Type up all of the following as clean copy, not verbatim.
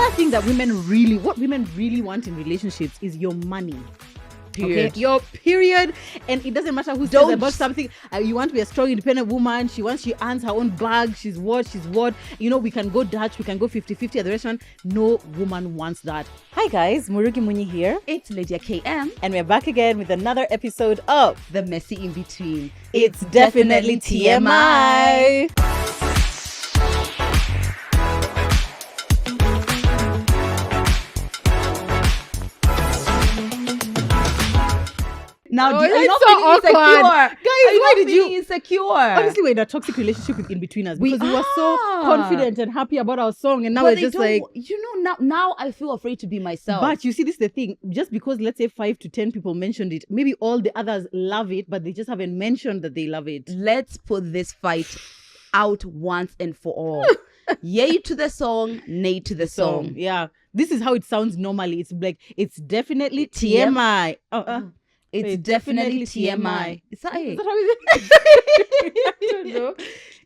Another thing that what women really want in relationships is your money. Period. Okay? Your period. And it doesn't matter who says about something. You want to be a strong, independent woman. She earns her own bag. She's what. We can go Dutch. We can go 50-50 at the restaurant. No woman wants that. Hi guys, Murugi Munyi here. It's Lydia KM. And we're back again with another episode of The Messy In Between. It's definitely TMI. Now, do you not so feeling insecure? Guys, why did you insecure? Honestly, we're in a toxic relationship in between us because we were so confident and happy about our song, and now we're just like, now I feel afraid to be myself. But you see, this is the thing. Just because let's say 5 to 10 people mentioned it, maybe all the others love it, but they just haven't mentioned that they love it. Let's put this fight out once and for all. Yay to the song, nay to the song. Yeah, this is how it sounds normally. It's like it's definitely TMI. It's definitely TMI. Is that it? How is it? I don't know.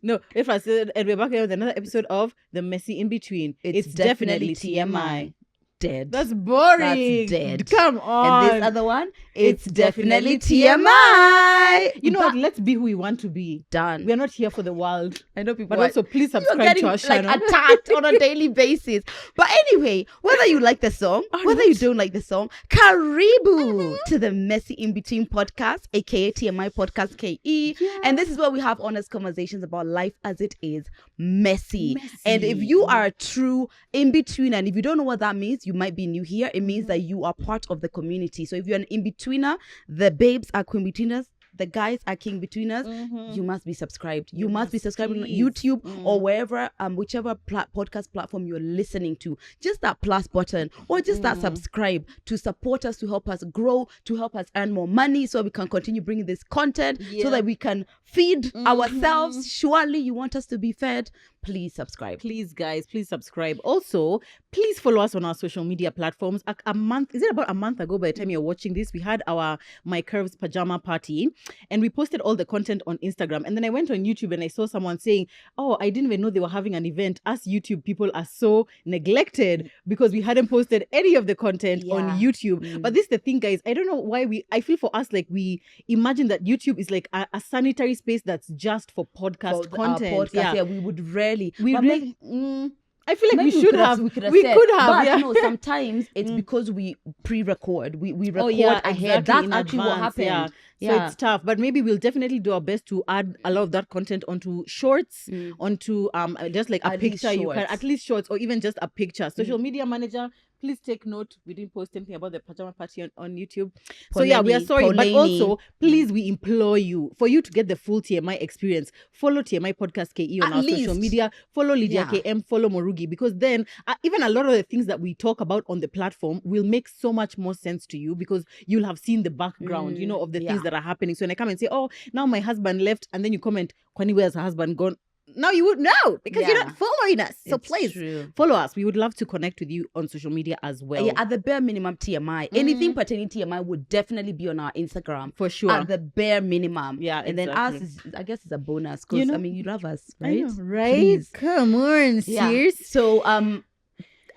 No, if I said, and we're back here with another episode of The Messy In Between. It's definitely TMI. Dead. That's boring. That's dead. Come on. And this other one, it's definitely TMI. You know what? Let's be who we want to be. Done. We are not here for the world. I know people. But also, please subscribe to our channel. Attacked on a daily basis. But anyway, whether you like the song, whether you don't like the song, karibu to the Messy In Between podcast, aka TMI Podcast KE. Yeah. And this is where we have honest conversations about life as it is messy. And if you are a true in between, and if you don't know what that means, you might be new here. It means that you are part of the community. So if you're an in-betweener, the babes are queen-betweeners, the guys are king-betweeners, you must be subscribed. You must be subscribed on YouTube or wherever, whichever podcast platform you're listening to. Just that plus button or just that subscribe to support us, to help us grow, to help us earn more money so we can continue bringing this content so that we can feed ourselves. Surely you want us to be fed. Please subscribe. Please, guys, please subscribe. Also, please follow us on our social media platforms. About a month ago by the time you're watching this, we had our My Curves pajama party and we posted all the content on Instagram. And then I went on YouTube and I saw someone saying, oh, I didn't even know they were having an event. Us YouTube people are so neglected because we hadn't posted any of the content on YouTube. But this is the thing, guys. I don't know why I feel for us like we imagine that YouTube is like a sanitary space that's just for podcast content. We would rarely. I feel like we could have. But no, sometimes it's because we pre-record. We record ahead. That's actually what happens. So it's tough. But maybe we'll definitely do our best to add a lot of that content onto shorts, onto just like a picture. You can at least shorts or even just a picture. Social media manager, please take note. We didn't post anything about the pajama party on YouTube. So we are sorry. But also, please, we implore you, for you to get the full TMI experience, follow TMI Podcast KE on our social media. Follow Lydia KM, follow Morugi, because then even a lot of the things that we talk about on the platform will make so much more sense to you because you'll have seen the background, of the things that are happening. So when I come and say, oh, now my husband left, and then you comment, Kwani, where's her husband gone? Now you would know because you're not following us. So please follow us. We would love to connect with you on social media as well. Yeah, at the bare minimum, TMI. Anything pertaining to TMI would definitely be on our Instagram. For sure. At the bare minimum. Yeah, and then us, I guess it's a bonus because, you love us, right? I know, right? Please. Come on, serious. So,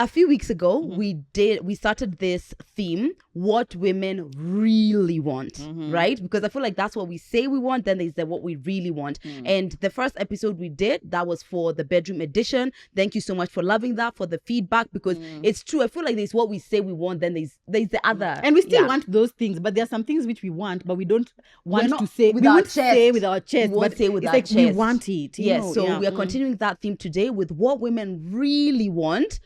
a few weeks ago, we started this theme, what women really want, right? Because I feel like that's what we say we want, then there's what we really want. And the first episode we did, that was for the bedroom edition. Thank you so much for loving that, for the feedback, because it's true. I feel like there's what we say we want, then there's the other. And we still want those things, but there are some things which we want, but we don't want to say with our chest. Say with our chest. We won't say with it's our like chest. We want it. Yes, so we are continuing that theme today with what women really want.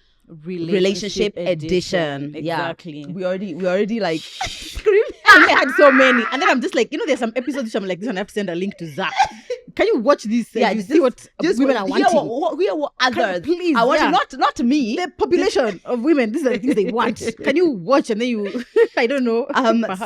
Relationship edition. Exactly. Yeah. We already like screaming. And I had so many. And then I'm just like, there's some episodes which I'm like, this one I have to send a link to Zach. Can you watch this? See what women are wanting. Hear what others. Please. I want not me. The population of women. These are the things they want. Can you watch and then you I don't know.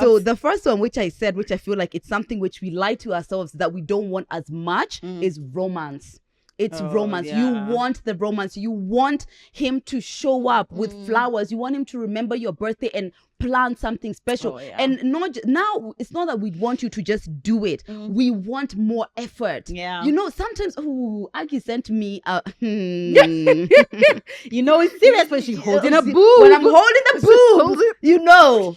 So the first one which I feel like it's something which we lie to ourselves that we don't want as much is romance. It's romance. Yeah. You want the romance. You want him to show up with flowers. You want him to remember your birthday and plan something special. And now it's not that we want you to just do it. We want more effort. You know, sometimes Aggie sent me you know it's serious when she's holding a boob. When I'm holding the boob, you know.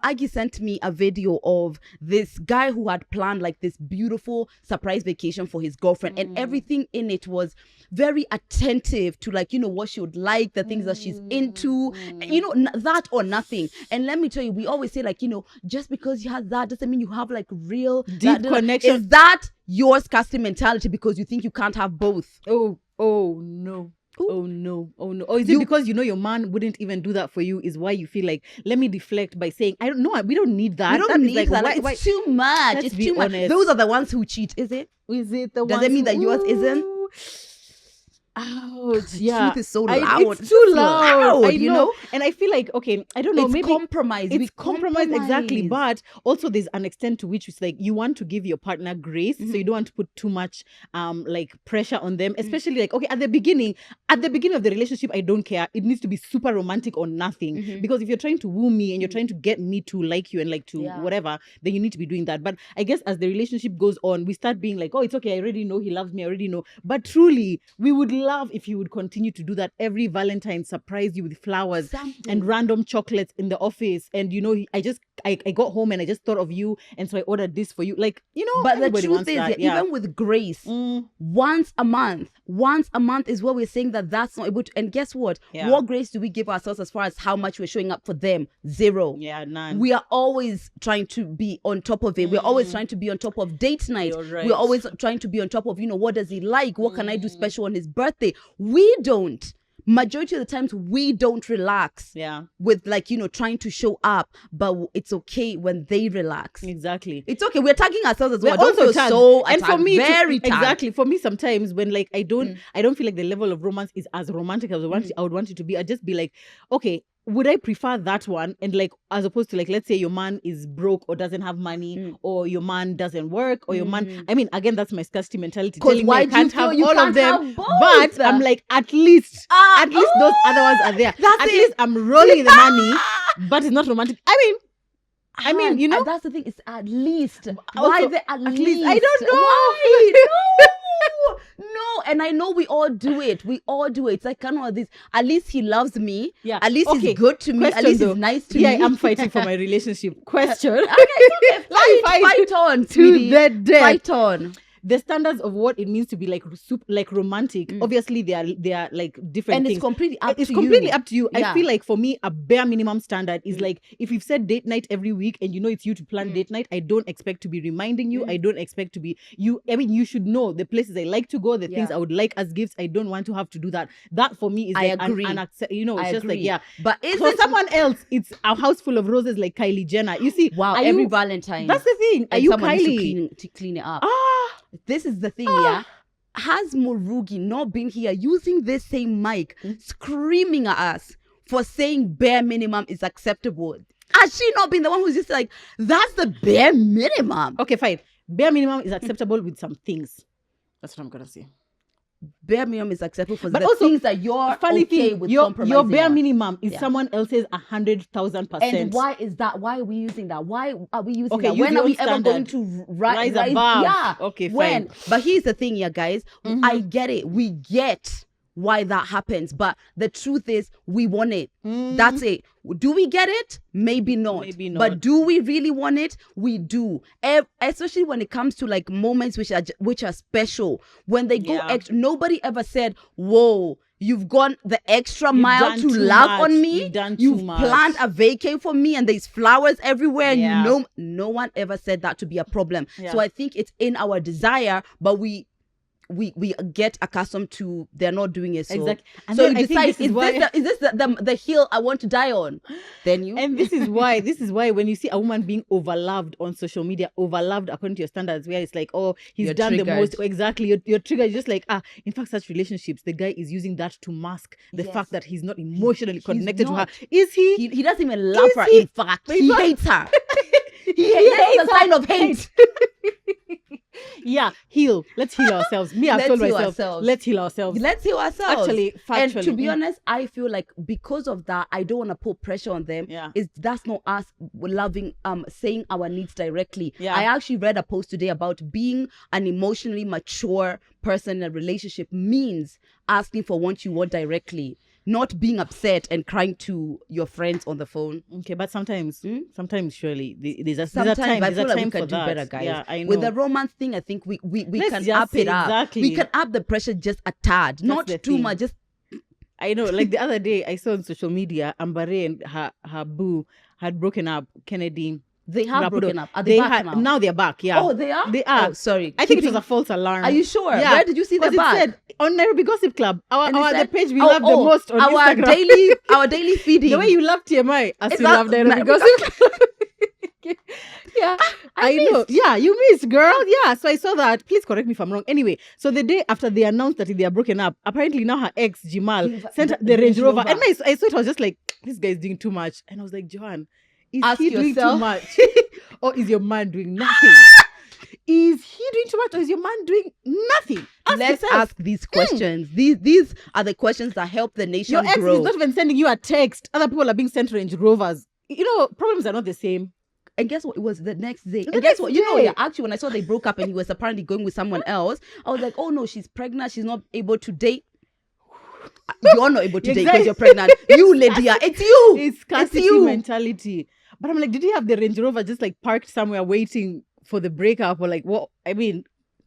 Aggie sent me a video of this guy who had planned like this beautiful surprise vacation for his girlfriend, and everything in it was very attentive to, like, you know, what she would like, the things that she's into, you know, that or nothing. And let me tell you, we always say, like, you know, just because you have that doesn't mean you have like real deep connection. Is that your scarcity mentality because you think you can't have both? Oh no. Oh no. Oh, is it because you know your man wouldn't even do that for you is why you feel like, let me deflect by saying, I don't know, we don't need that. We don't need that. Like, it's too much. It's too much. Those are the ones who cheat, is it? Is it the ones? Does it mean that yours isn't? Ouch, yeah. Truth is so loud. It's too loud. I know. And I feel like, okay, I don't know. It's maybe compromise. It's compromise, exactly. But also there's an extent to which it's like you want to give your partner grace. So you don't want to put too much like pressure on them. Especially like, okay, at the beginning of the relationship, I don't care. It needs to be super romantic or nothing. Because if you're trying to woo me and you're trying to get me to like you and like to whatever, then you need to be doing that. But I guess as the relationship goes on, we start being like, oh, it's okay, I already know he loves me, I already know. But truly, we would love if you would continue to do that every Valentine, surprise you with flowers and random chocolates in the office. And you know, I got home and I just thought of you, and so I ordered this for you. Like, you know, but the truth is, even with grace, once a month is what we're saying that's not able to. And guess what? What grace do we give ourselves as far as how much we're showing up for them? Zero. Yeah, none. We are always trying to be on top of it. We're always trying to be on top of date night. Right. We're always trying to be on top of, you know, what does he like? What can I do special on his birthday? We don't. Majority of the times we don't relax with, like, you know, trying to show up, but it's okay when they relax. Exactly. It's okay. We're tagging ourselves as well. Don't feel so and for me very exactly. For me, sometimes when like I don't feel like the level of romance is as romantic as I would want it to be, I'd just be like, okay, would I prefer that one? And like, as opposed to like, let's say your man is broke or doesn't have money, or your man doesn't work, or your man, I mean, again, that's my scarcity mentality. Telling me I can't have all of them, but I'm like, at least those other ones are there. At least I'm rolling the money, but it's not romantic. I mean, you know, that's the thing. It's at least. Why the at least? I don't know. Why? No, and I know we all do it. It's like kind of this. At least he loves me. Yeah. At least he's good to me. At least he's nice to me. Yeah, I'm fighting for my relationship. Question. Okay. Fight on to the death. Fight on. The standards of what it means to be like romantic, obviously they are like different and things. It's completely up to you. I feel like for me, a bare minimum standard is like, if you've said date night every week and you know it's you to plan date night, I don't expect to be reminding you. I don't expect to be you. I mean, you should know the places I like to go, the things I would like as gifts. I don't want to have to do that. That for me is like you know, it's just like, but for someone else, it's a house full of roses like Kylie Jenner. You see, every Valentine. That's the thing. Are you Kylie? To clean it up. This is the thing, Has Murugi not been here using this same mic, screaming at us for saying bare minimum is acceptable? Has she not been the one who's just like, that's the bare minimum? Okay, fine. Bare minimum is acceptable with some things. That's what I'm going to say. Bare minimum is acceptable for the things that you're okay with compromising. Your bare minimum is someone else's 100,000%. And why is that? Why are we using that? Why are we using that? When are we ever going to rise above? Yeah. Okay, fine. But here's the thing, guys. I get it. We get why that happens, but the truth is we want it. That's it. Do we get it? Maybe not. But do we really want it? We do. Especially when it comes to like moments which are special. When they go extra, nobody ever said, whoa, you've gone the extra mile to love on me. You've planned a vacay for me and there's flowers everywhere. And you know, no one ever said that to be a problem. So I think it's in our desire, but we get accustomed to they're not doing it. Exactly. And so you decide, is this the hill I want to die on? Then you. And this is why when you see a woman being overloved on social media, overloved according to your standards, where it's like, oh, you're done triggered. The most. Exactly. You're triggered. Just like, in fact, such relationships, the guy is using that to mask the fact that he's not emotionally connected to her. Is he? He doesn't even love her. In fact, he hates her. He hates the sign of hate. Yeah, heal. Let's heal ourselves. Me, I've told myself, let's heal ourselves. Let's heal ourselves. Actually, factually. And to be honest, I feel like because of that, I don't want to put pressure on them. Yeah. That's not us loving, saying our needs directly. Yeah. I actually read a post today about being an emotionally mature person in a relationship means asking for what you want directly. Not being upset and crying to your friends on the phone. Okay, but sometimes surely there's a Sometimes time. I There's feel a like time we for can do that. better, guys. Yeah, I know. With the romance thing, I think we Let's can just up it up. exactly. We can up the pressure just a tad, not the too thing. much. Just I know. Like the other day, I saw on social media, Ambare and her boo had broken up. Kennedy. they have Rapido. broken up. Are they back now? Now they're back. Yeah. Oh, they are. They are. Oh, sorry. I think it was a false alarm. Are you sure? Yeah. Where did you see the Because back? it said on Nairobi Gossip Club, the page we love the oh, most on our Instagram. our daily feeding. The way you love TMI as It's you not- love Nairobi Nairobi Gossip Club. Yeah, I know. missed. Yeah, you missed, girl. Yeah, so I saw that. Please correct me if I'm wrong. Anyway, so the day after they announced that they are broken up, apparently now her ex Jimal sent the Range Rover, and I saw it. I was just like, this guy is doing too much, and I was like, Joanne, is Ask he doing yourself. too much, or is your man doing nothing? Is he doing too much, or is your man doing nothing? Let's ask these questions. These are the questions that help the nation Your ex grow. is not even sending you a text. Other people are being sent Range Rovers. You know, problems are not the same. And guess what? It was the next day. The And guess next what? You know, day. yeah, actually, when I saw they broke up and he was apparently going with someone else, I was like, oh no, she's pregnant. She's not able to date. You're not able to date because you're pregnant. You, Lydia, it's you. It's scarcity you. mentality. But I'm like, did he have the Range Rover just like parked somewhere waiting for the breakup, or like what? I mean,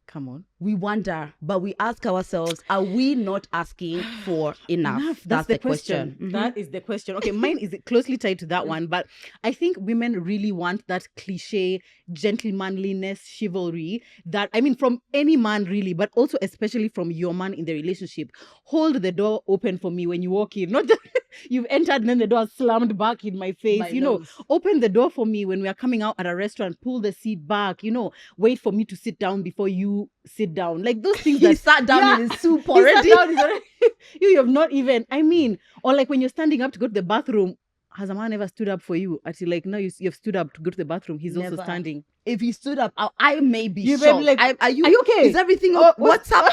come on. We wonder, but we ask ourselves, are we not asking for enough? That's the question. Mhm. That is the question. Okay, mine is closely tied to that one, but I think women really want that cliche gentlemanliness, chivalry that, I mean, from any man really, but also especially from your man in the relationship. Hold the door open for me when you walk in. Not just you've entered and then the door slammed back in my face. My you know, nose. open the door for me when we are coming out at a restaurant. Pull the seat back. You know, wait for me to sit down before you sit down. Like those things. He that, sat down Yeah. in his soup He already. sat down, he's already you have not even, I mean, or like when you're standing up to go to the bathroom, has a man ever stood up for you? Until like now you've stood up to go to the bathroom, he's also Never. standing. If he stood up, I may be You may shocked. be like, are you okay? Is everything Oh, what's up?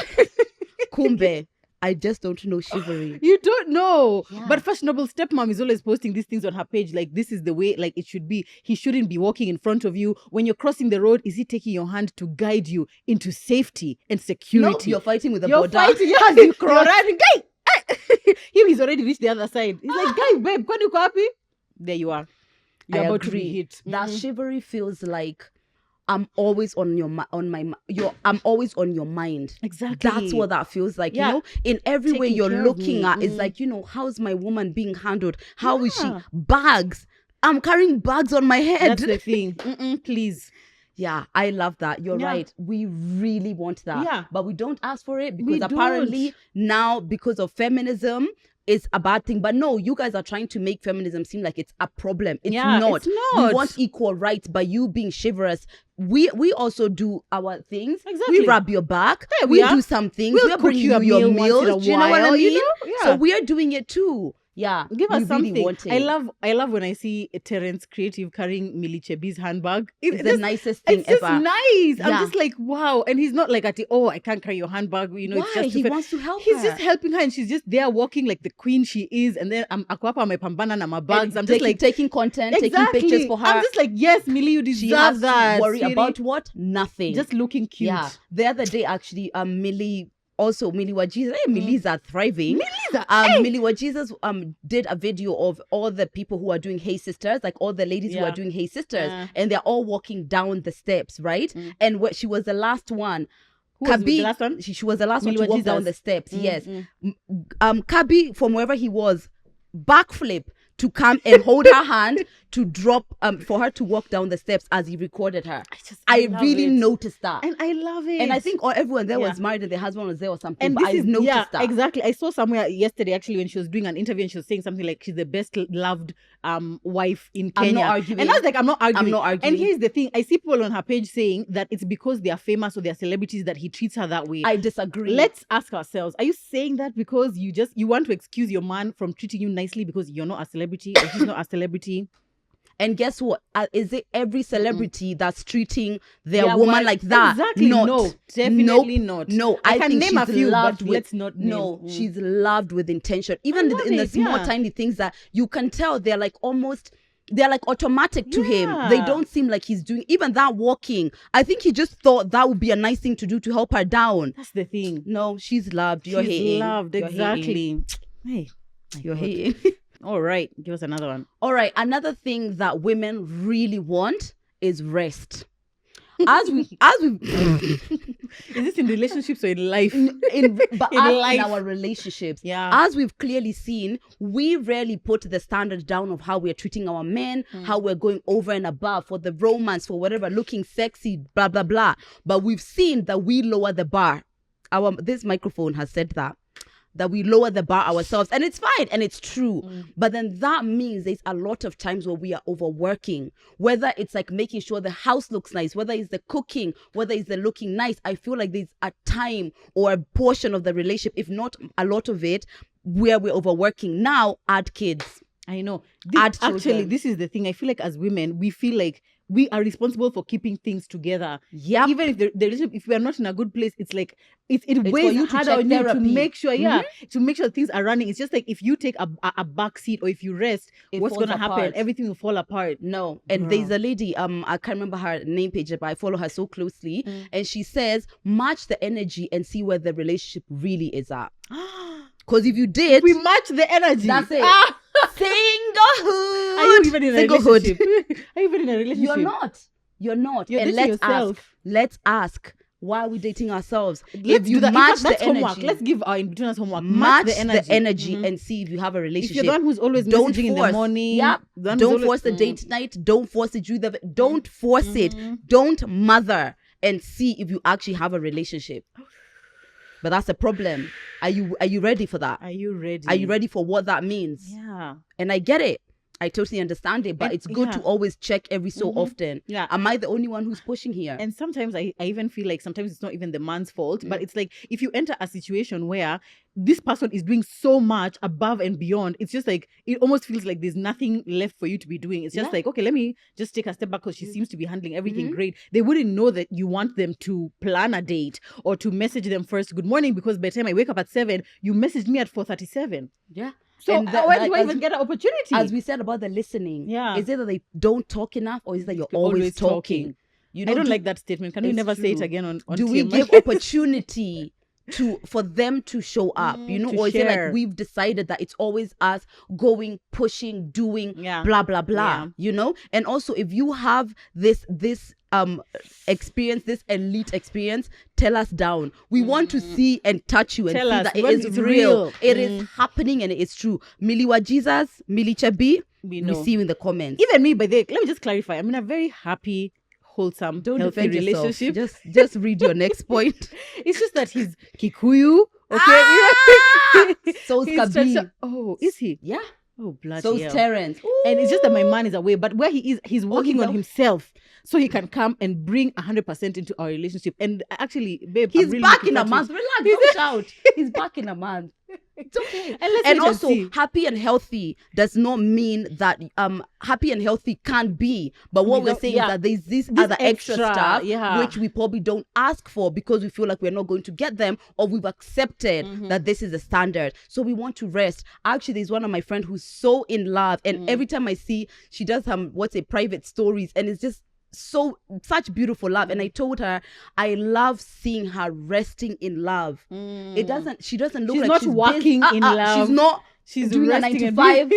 Kumbe, I just don't know chivalry. You don't know. Yeah. But fashionable stepmom is always posting these things on her page. Like, this is the way, like, it should be. He shouldn't be walking in front of you. When you're crossing the road, is he taking your hand to guide you into safety and No, security? you're fighting with the You're border. fighting, yes, you cross. Guy! He's already reached the other side. He's like, guy, babe, can you copy? There you are. You're I about to agree. be hit. That Mhm. chivalry feels like I'm always on I'm always on your mind. Exactly. That's what that feels like. Yeah. You know, in every way Taking you're care of looking me. at, it's Mhm. like, you know, how's my woman being handled? How is she? Yeah. Bags. I'm carrying bags on my head. That's the thing. Please. Yeah, I love that. You're Yeah. right. We really want that. Yeah. But we don't ask for it We because apparently don't. now, because of feminism, it's a bad thing. But no, you guys are trying to make feminism seem like it's a problem. It's Yeah, not. it's not. We want equal rights by you being chivalrous. We also do our things. Exactly. We rub your back. Yeah, we we are. do some things. We'll We're cook bringing you a you your meal once in a meals. Do you know what I while, you mean? know? Yeah. So we are doing it too. Yeah. Give us we something. Really want it. I love when I see Terence Creative carrying Millie Chebi's handbag. It's the nicest thing It's just ever. nice. Yeah. I'm just like, wow. And he's not like at the, oh, I can't carry your handbag. You know, it's Why? just He too wants to help He's her. just helping her, and she's just there walking like the queen she is. And then I'm akwapa my pambana na my bags. I'm just like taking content, exactly. taking pictures for her. I'm just like, yes, Millie, you deserve She has that. to worry sweetie. about what? Nothing. Just looking cute. Yeah. The other day, actually, Millie Wajiza, Millie's are thriving. Millie Wajiza did a video of all the people who are doing Hey Sisters, like all the ladies who Yeah. are doing Hey Sisters, and they're all walking down the steps, right? And she was the last one. Who was the last one? She was the last Millie one to walk Wajiza's? down the steps. Yes. Kabi, from wherever he was, backflip to come and hold her hand to drop for her to walk down the steps as he recorded her. I love really it. noticed that. And I love it. And I think everyone there Yeah. was married and their husband was there or something. And but I noticed yeah, that. exactly. I saw somewhere yesterday actually when she was doing an interview and she was saying something like she's the best loved wife in Kenya. I'm not arguing. And I was like, I'm not arguing. I'm not arguing. And here's the thing: I see people on her page saying that it's because they are famous or they are celebrities that he treats her that way. I disagree. Let's ask ourselves: are you saying that because you want to excuse your man from treating you nicely because you're not a celebrity or he's not a celebrity? And guess what? Is it every celebrity that's treating their woman like that? Exactly. No, definitely not. No, I can name a few, but let's not name. No, she's loved with intention. Even in the small, tiny things that you can tell, they're like automatic to him. They don't seem like he's doing even that walking. I think he just thought that would be a nice thing to do to help her down. That's the thing. No, she's loved. You're hating. Loved, exactly. Hey, you're hating. All right, give us another one. All right, another thing that women really want is rest. As we is this in relationships or in life? In our relationships. Yeah. As we've clearly seen, we rarely put the standard down of how we're treating our men, how we're going over and above for the romance, for whatever, looking sexy, blah blah blah. But we've seen that we lower the bar. This microphone has said that we lower the bar ourselves, and it's fine and it's true. But then that means there's a lot of times where we are overworking, whether it's like making sure the house looks nice, whether it's the cooking, whether it's the looking nice. I feel like there's a time or a portion of the relationship, if not a lot of it, where we're overworking. Now add kids. I know. Actually, this is the thing. I feel like as women, we feel like we are responsible for keeping things together. Yeah. Even if the relationship, if we are not in a good place, it's like it weighs harder on you to make sure, to make sure things are running. It's just like if you take a back seat or if you rest, what's gonna happen? Everything will fall apart. No. And there's a lady, I can't remember her name page, but I follow her so closely. And she says, match the energy and see where the relationship really is at. Because if you did, we match the energy. That's it. Singlehood. Are you even in a relationship? Are you even in a relationship? You're not. You're and let's ask. Why are we dating ourselves? Let's do that. Match the energy. Homework. Let's give our in-betweeners homework. Match the energy and see if you have a relationship. If you're the one who's always messaging in the morning. Don't force the date night. Don't force it. Don't force it. Don't mother and see if you actually have a relationship. But that's a problem. Are you ready for that? Are you ready? Are you ready for what that means? Yeah. And I get it. I totally understand it, but it's good to always check every so often. Yeah. Am I the only one who's pushing here? And sometimes I even feel like sometimes it's not even the man's fault, but it's like if you enter a situation where this person is doing so much above and beyond, it's just like, it almost feels like there's nothing left for you to be doing. It's just like, okay, let me just take a step back because she seems to be handling everything great. They wouldn't know that you want them to plan a date or to message them first, good morning, because by the time I wake up at 7, you messaged me at 4:37. Yeah. So why do I even get an opportunity? As we said about the listening, is it that they don't talk enough, or is it that you're always talking? You know, I don't like that statement. Can we never say it again on Do TMI? we give opportunity for them to show up, or is it like we've decided that it's always us going, pushing, doing, blah blah blah, And also, if you have this experience, this elite experience, tell us down. We want to see and touch you and see that it is real. It is happening and it is true. Miliwa Jesus, Milichabi, we see you in the comments. Even me, by the way, let me just clarify. I'm in a very happy, wholesome, healthy relationship. Just read your next point. It's just that he's Kikuyu, okay? So's Kabi. Oh, is he? Yeah. Oh, bloody So's hell. Terrence. And it's just that my man is away, but where he is, he's working on himself so he can come and bring 100% into our relationship. And actually, babe, he's really back in a month. Relax, don't shout. He's back in a month. It's okay. And also, happy and healthy does not mean that happy and healthy can't be. But what we're saying is that there's this other extra stuff which we probably don't ask for because we feel like we're not going to get them, or we've accepted that this is the standard. So we want to rest. Actually, there's one of my friends who's so in love, and every time I see, she does private stories, and it's just such beautiful love. And I told her I love seeing her resting in love. She doesn't look she's like she's working in love. She's doing a 9 to 5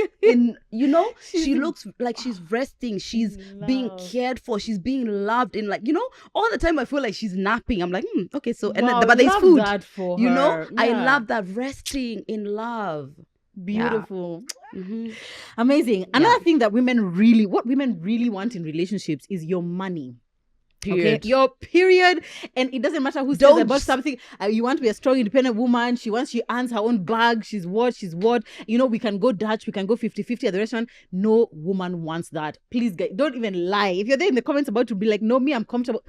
she looks like she's resting, she's being cared for, she's being loved in, like, all the time I feel like she's napping. I'm like, okay, so but there's food that for her. I love that resting in love. Beautiful. Amazing. Another thing that women really want in relationships is your money. Period. Okay? Your period. And it doesn't matter who says about something. You want to be a strong, independent woman. She earns her own bag. She's what. We can go Dutch. We can go 50-50 at the restaurant. No woman wants that. Please, guys, don't even lie. If you're there in the comments about to be like, no, me, I'm comfortable.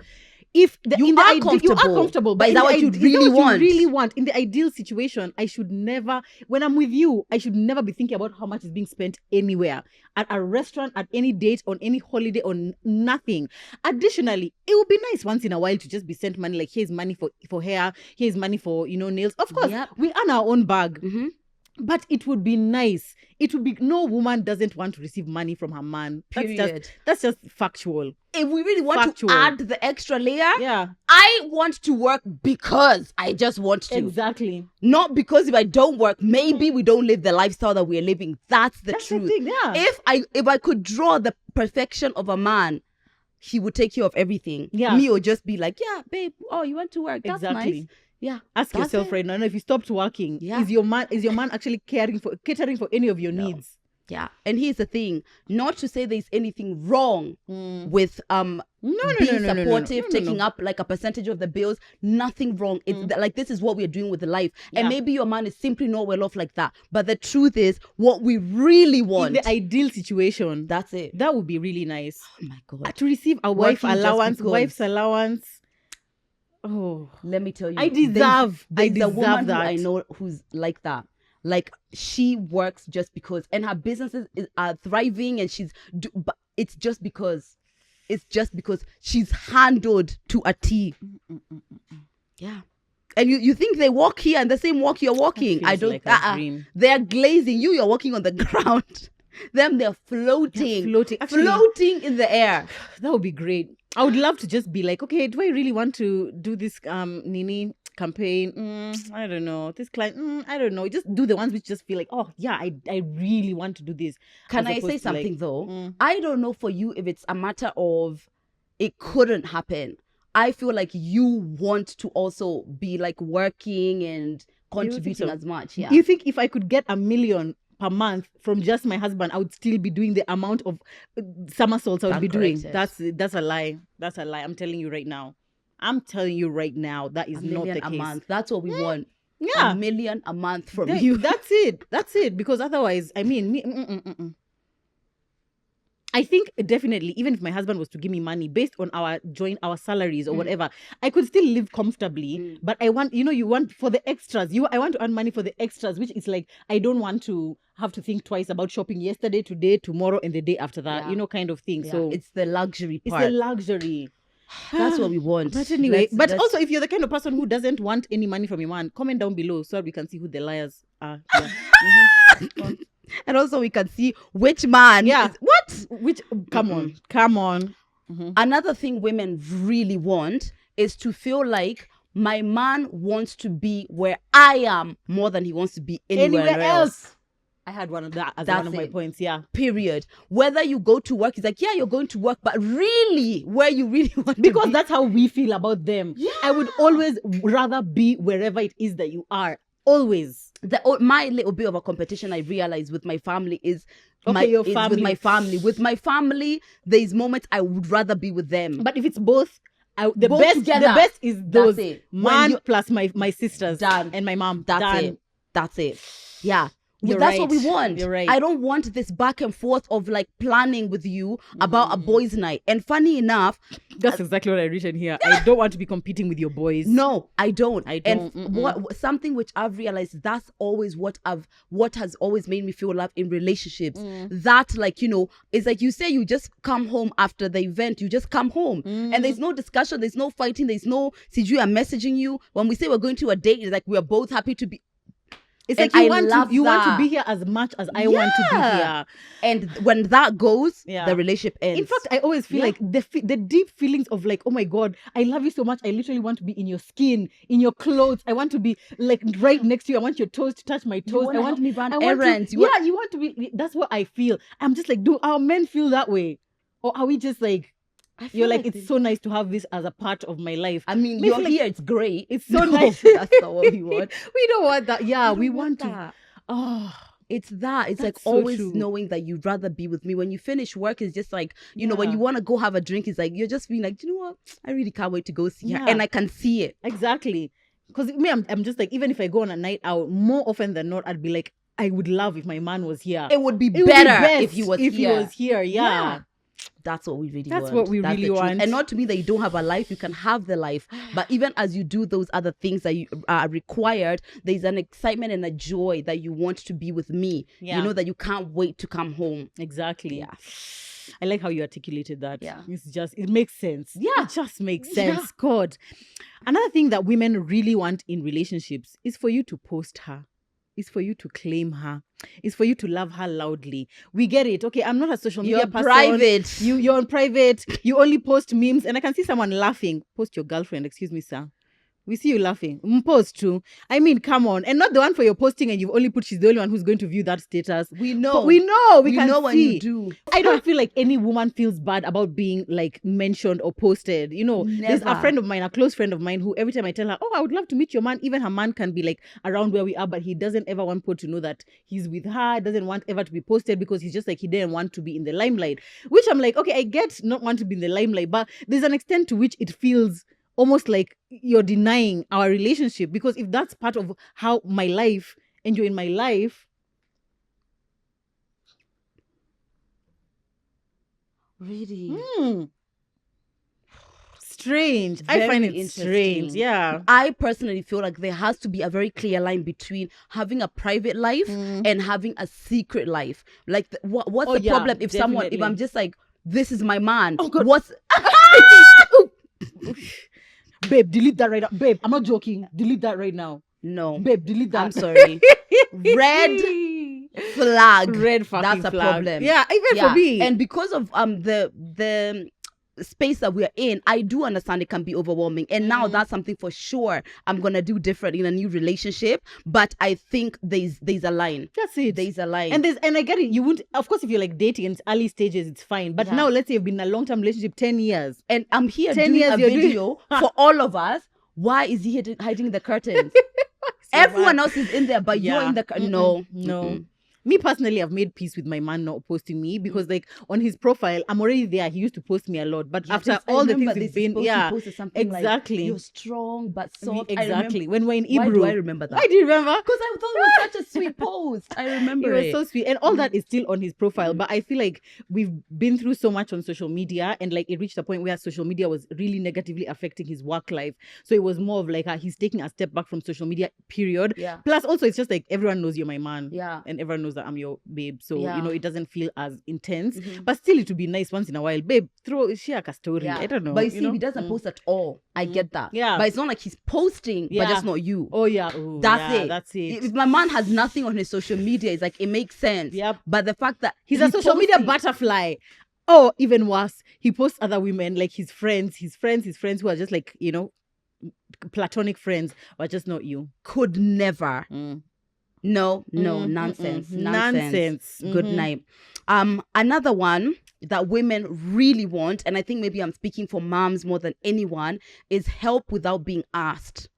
if you are comfortable, but is that what you really want? In the ideal situation, I should never, when I'm with you, I should never be thinking about how much is being spent anywhere, at a restaurant, at any date, on any holiday, on nothing. Additionally, it would be nice once in a while to just be sent money, like here's money for hair, here's money for, nails. Of course, we earn our own bag. But it would be nice. It would be, no woman doesn't want to receive money from her man. That's just factual. If we really want to add the extra layer, yeah, I want to work because I just want to. Exactly. Not because if I don't work, maybe we don't live the lifestyle that we're living. That's the truth. The thing, yeah. If I could draw the perfection of a man, he would take care of everything. Yeah. Me would just be like, yeah, babe, oh, you want to work? That's nice. Yeah. Ask yourself right now, if you stopped working, is your man actually catering for any of your needs? Yeah. And here's the thing, not to say there's anything wrong with being supportive, taking up like a percentage of the bills. Nothing wrong. It's like, this is what we're doing with life. Yeah. And maybe your man is simply not well off like that. But the truth is, what we really want, in the ideal situation, that's it. That would be really nice. Oh my God. To receive a wife's allowance. Oh, let me tell you, I deserve a woman that. Who I know who's like that. Like, she works just because, and her businesses are thriving, and but it's just because she's handled to a T. Yeah. And you think they walk here and the same walk you're walking. I don't. Like they're glazing. You're walking on the ground. They're floating. Actually, floating in the air. That would be great. I would love to just be like, okay, do I really want to do this Nini campaign? I don't know. This client, I don't know. Just do the ones which just feel like, oh yeah, I really want to do this. Can I say something though? I don't know for you if it's a matter of it couldn't happen. I feel like you want to also be like working and contributing as much. Yeah. You think if I could get $1 million per month from just my husband, I would still be doing the amount of somersaults I would be doing? That's a lie. That's a lie. I'm telling you right now. That is not the case. $1 million a month. That's what we want. Yeah. $1 million a month from you. That's it. Because otherwise, I mean, I think definitely, even if my husband was to give me money based on our salaries or whatever, I could still live comfortably. But I want, you want for the extras. I want to earn money for the extras, which is like, I don't want to have to think twice about shopping yesterday, today, tomorrow, and the day after that, kind of thing. Yeah. So it's the luxury part. It's the luxury. That's what we want. But anyway, also, if you're the kind of person who doesn't want any money from your man, comment down below so we can see who the liars are. Yeah. And also we can see which man. Yeah. Come on. Mm-hmm. Another thing women really want is to feel like my man wants to be where I am more than he wants to be anywhere else. I had one of that as one of my points, yeah. Period. Whether you go to work, it's like, yeah, you're going to work, but really, where you really want to be. Because that's how we feel about them. Yeah. I would always rather be wherever it is that you are. Always. My little bit of a competition I realize with my family is with my family. With my family, there's moments I would rather be with them. But if it's both, the best is those man plus my sisters and my mom. That's it. Yeah. That's right. What we want. You're right. I don't want this back and forth of like planning with you about a boys' night. And funny enough, that's exactly what I written here. I don't want to be competing with your boys. No, I don't. And something which I've realized, that's always what has always made me feel love in relationships. That, like, it's like you say, you just come home after the event. You just come home, and there's no discussion. There's no fighting. There's no Siju, I'm messaging you. When we say we're going to a date, it's like we're both happy to be. It's like you want to be here as much as I want to be here. And when that goes, the relationship ends. In fact, I always feel like the deep feelings of like, oh my God, I love you so much. I literally want to be in your skin, in your clothes. I want to be like right next to you. I want your toes to touch my toes. I want me run errands. You want to be. That's what I feel. I'm just like, do our men feel that way? Or are we just like, you're like, it's so nice to have this as a part of my life. I mean, you're here, it's great. It's so nice. That's not what we want. We don't want that. Yeah, we want that. It's that. It's like always knowing that you'd rather be with me. When you finish work, it's just like, when you want to go have a drink, it's like, you're just being like, you know what? I really can't wait to go see her. And I can see it. Exactly. Because me, I'm just like, even if I go on a night out, more often than not, I'd be like, I would love if my man was here. It would be better if he was here. Yeah. That's what we really That's want. what we really want. And not to mean that you don't have a life, you can have the life. But even as you do those other things that you are required, there's an excitement and a joy that you want to be with me. Yeah. You know that you can't wait to come home. Exactly. Yeah. I like how you articulated that. Yeah. It makes sense. Yeah. It just makes sense. Yeah. God. Another thing that women really want in relationships is for you to post her. Is for you to claim her. Is for you to love her loudly. We get it. Okay, I'm not a social media person. Private. You're on private. You only post memes. And I can see someone laughing. Post your girlfriend. Excuse me, sir. We see you laughing. Post too. I mean, come on. And not the one for your posting and you've only put she's the only one who's going to view that status. We know. But we know. We can know see. when you do. I don't feel like any woman feels bad about being like mentioned or posted. You know, there's a friend of mine, a close friend of mine, who every time I tell her, oh, I would love to meet your man, even her man can be like around where we are, but he doesn't ever want people to know that he's with her, doesn't want ever to be posted because he's just like, he didn't want to be in the limelight. Which I'm like, okay, I get not want to be in the limelight, but there's an extent to which it feels almost like you're denying our relationship, because if that's part of how my life and you're in my life. Really? Strange. Very I find it strange. Yeah. I personally feel like there has to be a very clear line between having a private life and having a secret life. Like, what's the problem if definitely. if I'm just like, this is my man? Oh, God. What's... Babe, delete that right now. Babe, I'm not joking. Delete that right now. No. Babe, delete that. I'm sorry. Red flag. Red fucking That's a flag. problem. Yeah, even for me. And because of the space that we're in, I do understand it can be overwhelming. And now that's something for sure I'm gonna do different in a new relationship. But I think there's a line. That's it. There's a line. And I get it. You wouldn't, of course, if you're like dating in its early stages, it's fine. But now let's say you've been in a long-term relationship 10 years. And I'm here doing a video for all of us. Why is he hiding the curtains? Everyone else is in there, but you're in the No. Me personally, I've made peace with my man not posting me because, like, on his profile, I'm already there. He used to post me a lot, but after all the things we've been, exactly. Like, you're strong but soft. Exactly. When we're in Ibru, why do I remember that? Why do you remember? Because I thought it was such a sweet post. I remember it. It was so sweet, and all that is still on his profile. But I feel like we've been through so much on social media, and like it reached a point where social media was really negatively affecting his work life. So it was more of like he's taking a step back from social media. Period. Yeah. Plus, also, it's just like everyone knows you're my man. Yeah. And everyone knows that I'm your babe. So, you know, it doesn't feel as intense. But still, it would be nice once in a while. Babe, share a story. Yeah. I don't know. But you see, he doesn't post at all. I get that. Yeah. But it's not like he's posting, but just not you. Oh, yeah. Ooh, That's it. If my man has nothing on his social media, it's like, it makes sense. Yep. But the fact that he's a social media butterfly. Oh, even worse, he posts other women, like his friends who are just like, you know, platonic friends, but just not you. Could never. No, nonsense. Nonsense. Good night. Another one that women really want, and I think maybe I'm speaking for moms more than anyone, is help without being asked.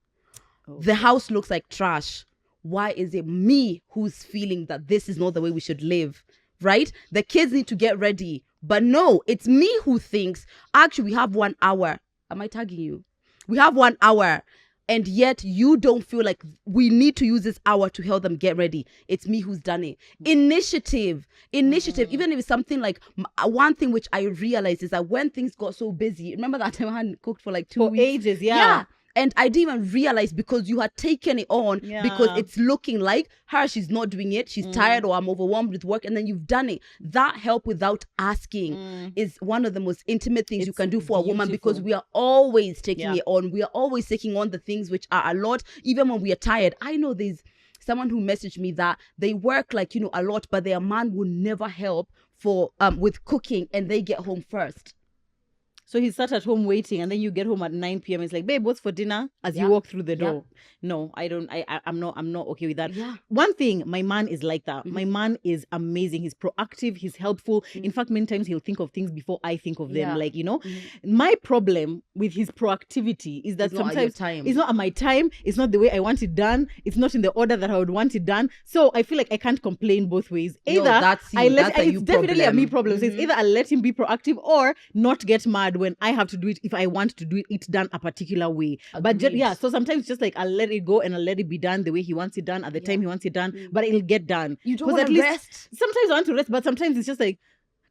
Okay. The house looks like trash. Why is it me who's feeling that this is not the way we should live? Right? The kids need to get ready. But no, it's me who thinks, actually, we have 1 hour. Am I tagging you? We have 1 hour. And yet you don't feel like we need to use this hour to help them get ready. It's me who's done it. Initiative. Even if it's something like, one thing which I realized is that when things got so busy, remember that time I hadn't cooked for like 2 weeks? Ages, yeah. And I didn't even realize because you had taken it on because it's looking like she's not doing it. She's tired or I'm overwhelmed with work. And then you've done it. That help without asking is one of the most intimate things you can do for a woman, because we are always taking it on. We are always taking on the things which are a lot, even when we are tired. I know there's someone who messaged me that they work like, you know, a lot, but their man will never help for with cooking and they get home first. So he sat at home waiting, and then you get home at 9 p.m. It's like, babe, what's for dinner? As you walk through the door. No, I don't. I'm not okay with that. Yeah. One thing, my man is like that. My man is amazing. He's proactive. He's helpful. In fact, many times he'll think of things before I think of them. Like, you know, my problem with his proactivity is that sometimes it's not at my time. It's not the way I want it done. It's not in the order that I would want it done. So I feel like I can't complain both ways. Either it's definitely a me problem. So it's either I let him be proactive or not get mad when I have to do it. If I want to do it, it's done a particular way. Agreed. But so sometimes it's just like I'll let it go and I'll let it be done the way he wants it done at the time he wants it done, but it'll get done. You don't want to rest. Sometimes I want to rest, but sometimes it's just like,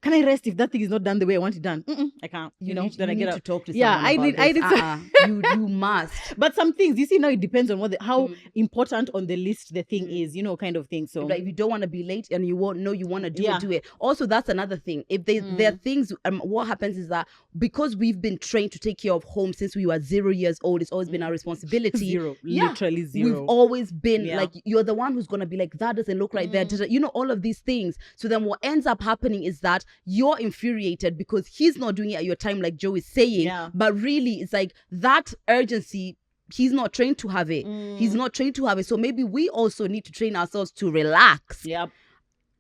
can I rest if that thing is not done the way I want it done? I can't. Then I get to talk to someone about this. You must. But some things, you see, now it depends on how important on the list the thing is, kind of thing. So like, if you don't want to be late and you won't know you want to do it. Also, that's another thing. If there are things, what happens is that because we've been trained to take care of home since we were 0 years old, it's always been our responsibility. Literally zero. We've always been like, you're the one who's gonna be like, that doesn't look right there. All of these things. So then what ends up happening is that you're infuriated because he's not doing it at your time, like Joe is saying. But really, it's like that urgency, he's not trained to have it. He's not trained to have it. So maybe we also need to train ourselves to relax.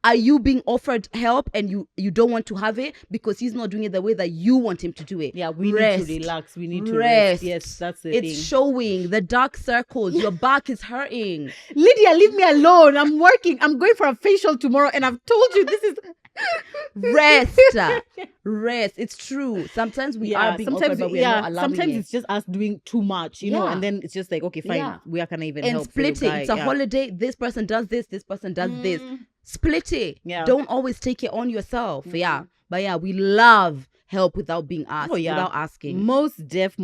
Are you being offered help and you don't want to have it because he's not doing it the way that you want him to do it? We need to relax. We need to rest. Yes, that's the thing. It's showing the dark circles. Your back is hurting. Lydia, leave me alone. I'm working. I'm going for a facial tomorrow, and I've told you this is rest. It's true. Sometimes we are being offered, but we are not allowing sometimes it. It's just us doing too much, and then it's just like, okay, fine, we can even help. And splitting. It's a holiday. This person does this. This person does this. Split it. Don't always take it on yourself. But we love help without being asked, without asking. Most deaf.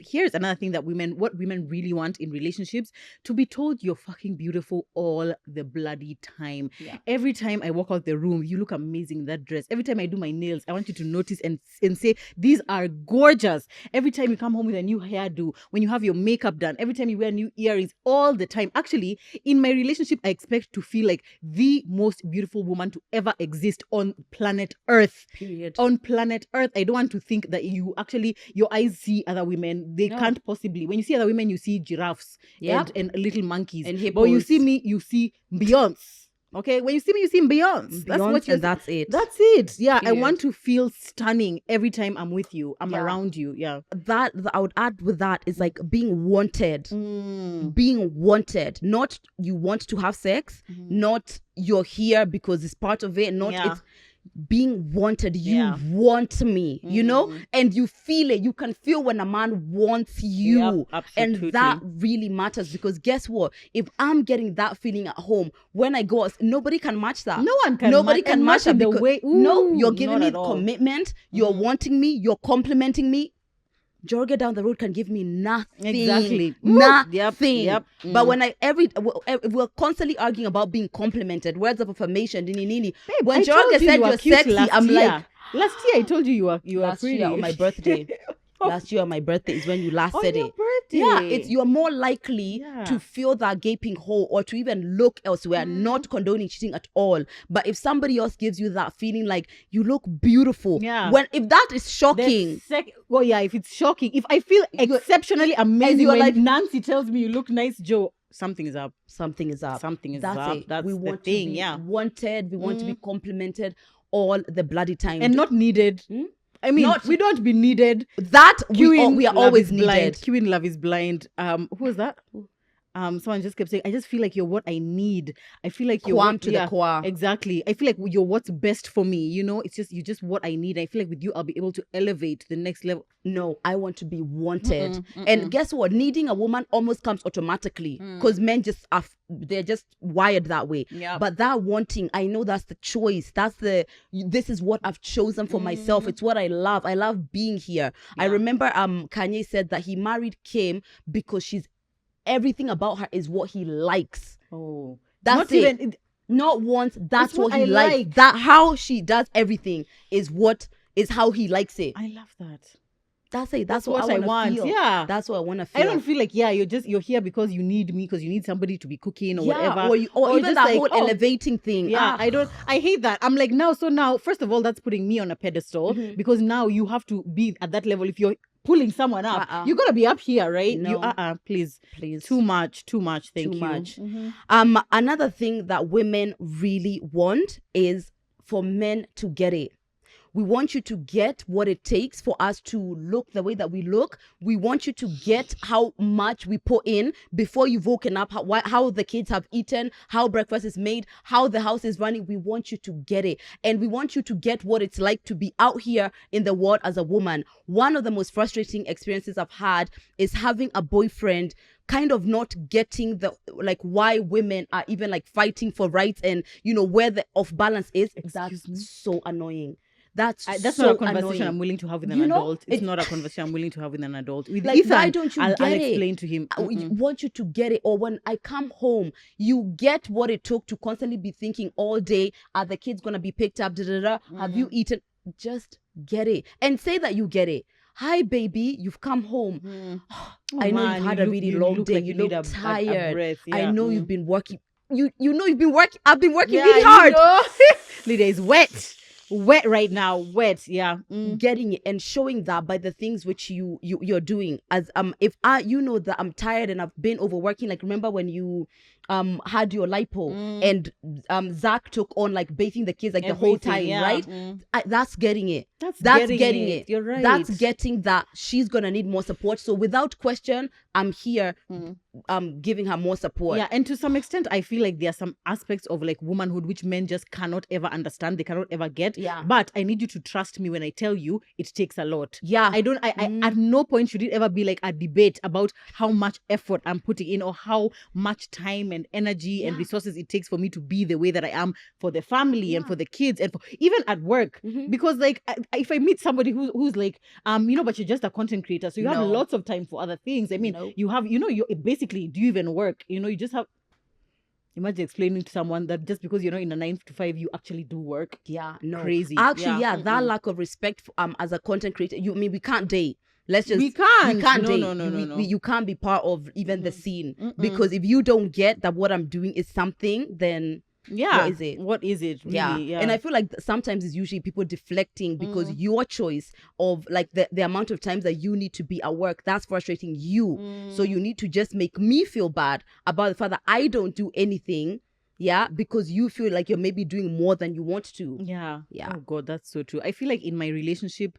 Here's another thing that what women really want in relationships: to be told you're fucking beautiful all the bloody time. Every time I walk out the room, you look amazing in that dress. Every time I do my nails, I want you to notice and say, these are gorgeous. Every time you come home with a new hairdo, when you have your makeup done, every time you wear new earrings, all the time. Actually, in my relationship, I expect to feel like the most beautiful woman to ever exist on planet Earth. Period. On planet Earth. I don't want to think that your eyes see other women. They can't possibly. When you see other women, you see giraffes and little monkeys. And hippos. But when you see me, you see Beyonce. Okay? When you see me, you see Beyonce. That's it. That's it. Yeah. Period. I want to feel stunning every time I'm with you. I'm around you. Yeah. That I would add with that is like being wanted. Being wanted. Not you want to have sex. Not you're here because it's part of it. Not it's being wanted. You want me, and you feel it. You can feel when a man wants you. And that really matters, because guess what? If I'm getting that feeling at home, when I go, nobody can match that. Nobody can match that the way. You're giving me commitment. You're wanting me. You're complimenting me. Jorge down the road can give me nothing. Exactly. Nothing. Yep. But when we're constantly arguing about being complimented, words of affirmation, Babe, when Jorge said you're sexy, I'm like, last year I told you you are pretty. Last year on my birthday. Last year on my birthday is when you last said your it. Birthday. You're more likely to feel that gaping hole or to even look elsewhere, not condoning cheating at all. But if somebody else gives you that feeling like you look beautiful, if that is shocking. If it's shocking, if I feel exceptionally amazing when like Nancy tells me you look nice, Joe, something is up. That's we want to be wanted. We want to be complimented all the bloody time. And not needed. I mean, we don't be needed. That we are always needed. Queuing Love is Blind. Who was that? Someone just kept saying, I just feel like you're what I need. I feel like you're the core. Exactly. I feel like you're what's best for me. It's just, you're just what I need. I feel like with you, I'll be able to elevate to the next level. No, I want to be wanted. And guess what? Needing a woman almost comes automatically, because men they're just wired that way. But that wanting, I know that's the choice. This is what I've chosen for myself. It's what I love. I love being here. I remember Kanye said that he married Kim because everything about her is what he likes. Oh, that's it. Not once. That's what he likes. That how she does everything is how he likes it. I love that. That's it. That's what I want. Feel. Yeah, that's what I want to feel. I don't feel like you're here because you need me, because you need somebody to be cooking or whatever, or even that whole elevating thing. I hate that. I'm like, now first of all, that's putting me on a pedestal, because now you have to be at that level. If you're pulling someone up, you gotta be up here, right? No. Please too much thank you. Much. Another thing that women really want is for men to get it. We want you to get what it takes for us to look the way that we look. We want you to get how much we put in before you've woken up, how the kids have eaten, how breakfast is made, how the house is running. We want you to get it. And we want you to get what it's like to be out here in the world as a woman. One of the most frustrating experiences I've had is having a boyfriend kind of not getting why women are even fighting for rights and where the off balance is. That's so annoying. That's so not a conversation annoying. I'm willing to have with an adult. It's not a conversation I'm willing to have with an adult. With like, Ethan, why don't you I'll get explain it? to him. I want you to get it. Or when I come home, you get what it took to constantly be thinking all day, are the kids gonna be picked up? Have you eaten? Just get it and say that you get it. Hi, baby, you've come home. I know you've had a really long day. You look tired. I know you've been working. You know you've been working. I've been working really hard. Lydia is wet right now. Wet. Getting it and showing that by the things which you're doing. As if you know that I'm tired and I've been overworking. Like, remember when you had your lipo and Zach took on like bathing the kids like everything, the whole time, right? That's getting it. That's getting it. You're right. That's getting that she's gonna need more support. So without question, I'm here giving her more support. Yeah, and to some extent I feel like there are some aspects of like womanhood which men just cannot ever understand. They cannot ever get. Yeah. But I need you to trust me when I tell you it takes a lot. Yeah. I at no point should it ever be like a debate about how much effort I'm putting in or how much time and energy and resources it takes for me to be the way that I am for the family and for the kids and for even at work. Because like if I meet somebody who's like but you're just a content creator, so you have lots of time for other things. I mean, you have, you basically, do you even work? You just have. Imagine explaining to someone that just because you're not in a 9 to 5, you actually do work. Yeah, no, crazy. Actually, that lack of respect as a content creator. We can't date. We can't date. No. You can't be part of even the scene because if you don't get that what I'm doing is something, then what is it really? Yeah. And I feel like sometimes it's usually people deflecting because your choice of like the amount of times that you need to be at work, that's frustrating you. So you need to just make me feel bad about the fact that I don't do anything, because you feel like you're maybe doing more than you want to. Yeah. Oh God, that's so true. I feel like in my relationship,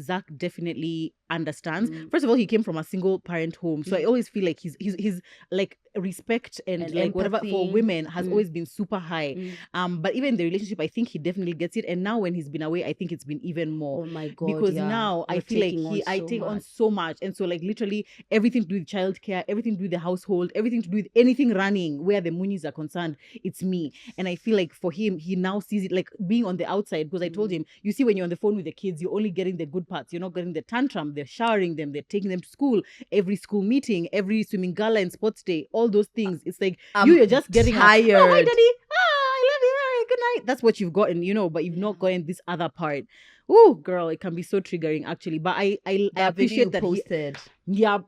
Zach definitely understands. First of all, he came from a single parent home, so I always feel like he's like respect and like empathy, whatever for women has always been super high. But even in the relationship, I think he definitely gets it. And now when he's been away, I think it's been even more. Oh my God! Because now I feel like I take on so much, and so like literally everything to do with childcare, everything to do with the household, everything to do with anything running where the munis are concerned, it's me. And I feel like for him, he now sees it like being on the outside. Because I told him, you see, when you're on the phone with the kids, you're only getting the good parts. You're not getting the tantrum. They're showering them. They're taking them to school. Every school meeting, every swimming gala and sports day, all those things. It's like you're just getting tired. Oh, hi, daddy. I love you. All right, good night. That's what you've gotten, but you've not gotten this other part. Oh, girl, it can be so triggering actually. But I appreciate that. Posted. Yeah.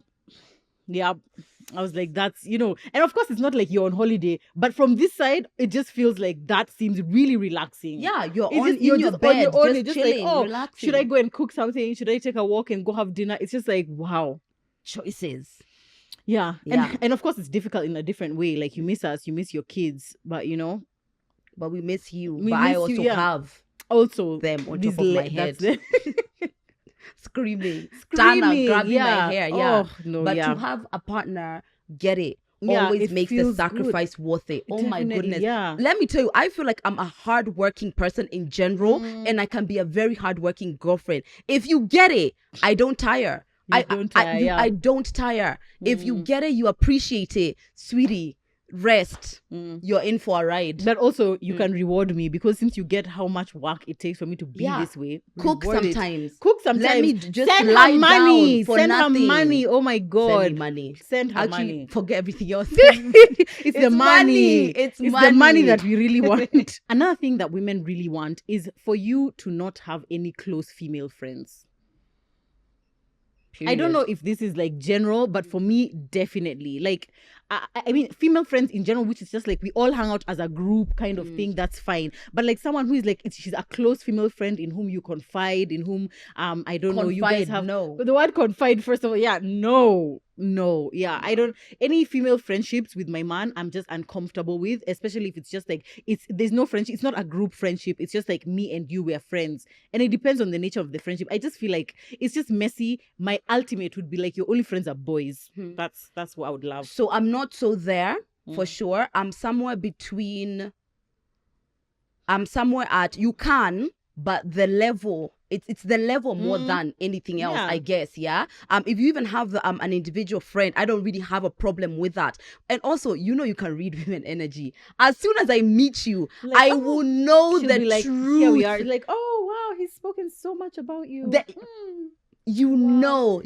I was like, that's, and of course it's not like you're on holiday, but from this side, it just feels like that seems really relaxing. Yeah, you're just on your bed, just chilling, like, relaxing. Should I go and cook something? Should I take a walk and go have dinner? It's just like, wow. Choices. Yeah. And of course it's difficult in a different way. Like you miss us, you miss your kids, but But we miss you. I also have also them on top of my head. Screaming, grabbing my hair, Oh, no, but to have a partner get it always makes the sacrifice worth it. Oh my goodness. Let me tell you, I feel like I'm a hardworking person in general, and I can be a very hardworking girlfriend. If you get it, I don't tire. I don't tire. If you get it, you appreciate it, sweetie. Rest. You're in for a ride. But also you can reward me, because since you get how much work it takes for me to be this way, cook sometimes. Let me just send lie her money. Down for send nothing. her money. Oh my God. Send me money. Send her Actually, money. Forget everything else. It's the money. It's the money that we really want. Another thing that women really want is for you to not have any close female friends. Period. I don't know if this is like general, but for me, definitely. Like, I mean, female friends in general, which is just like we all hang out as a group kind of thing, that's fine. But like someone who is like, she's a close female friend in whom you confide, in whom, I don't know, you guys have... No. The word confide, first of all, no. I don't... Any female friendships with my man, I'm just uncomfortable with, especially if it's just like, there's no friendship. It's not a group friendship. It's just like me and you, we're friends. And it depends on the nature of the friendship. I just feel like it's just messy. My ultimate would be like, your only friends are boys. That's what I would love. So I'm not so there for sure. I'm somewhere between. I'm somewhere at, you can, but the level it's the level more than anything else, I guess. Yeah. If you even have an individual friend, I don't really have a problem with that. And also, you can read women energy. As soon as I meet you, I will know the truth. Here we are. It's like, oh wow, he's spoken so much about you. You know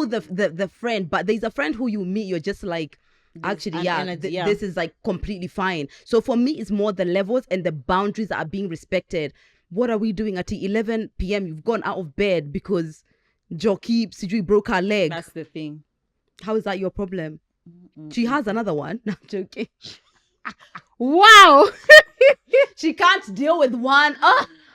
the friend, but there's a friend who you meet, you're just like, actually, this is like completely fine. So for me, it's more the levels and the boundaries that are being respected. What are we doing at 11 p.m.? You've gone out of bed because Jockey Sijui broke her leg. That's the thing. How is that your problem? She has another one. No, I'm joking. Wow. She can't deal with one.